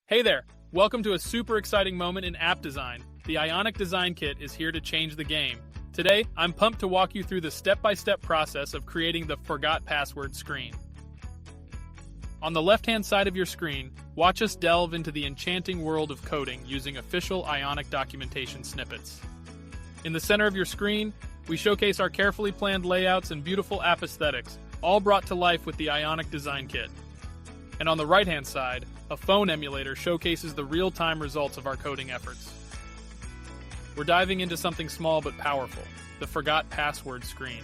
Hey there! Welcome to a super exciting moment in app design. The Ionic Design Kit is here to change the game. Today, I'm pumped to walk you through the step-by-step process of creating the Forgot Password screen. On the left-hand side of your screen, watch us delve into the enchanting world of coding using official Ionic documentation snippets. In the center of your screen, we showcase our carefully planned layouts and beautiful app aesthetics, all brought to life with the Ionic Design Kit. And on the right-hand side, a phone emulator showcases the real-time results of our coding efforts. We're diving into something small but powerful, the Forgot Password screen.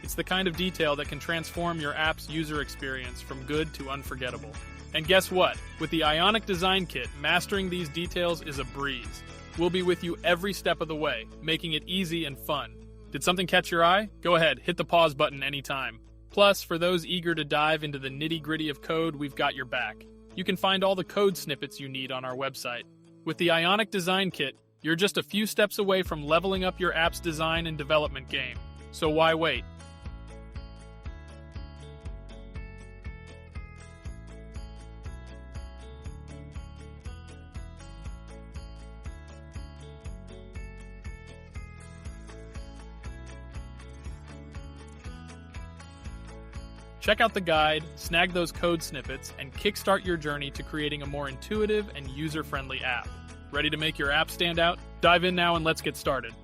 It's the kind of detail that can transform your app's user experience from good to unforgettable. And guess what? With the Ionic Design Kit, mastering these details is a breeze. We'll be with you every step of the way, making it easy and fun. Did something catch your eye? Go ahead, hit the pause button anytime. Plus, for those eager to dive into the nitty-gritty of code, we've got your back. You can find all the code snippets you need on our website. With the Ionic Design Kit, you're just a few steps away from leveling up your app's design and development game. So why wait? Check out the guide, snag those code snippets, and kickstart your journey to creating a more intuitive and user-friendly app. Ready to make your app stand out? Dive in now and let's get started.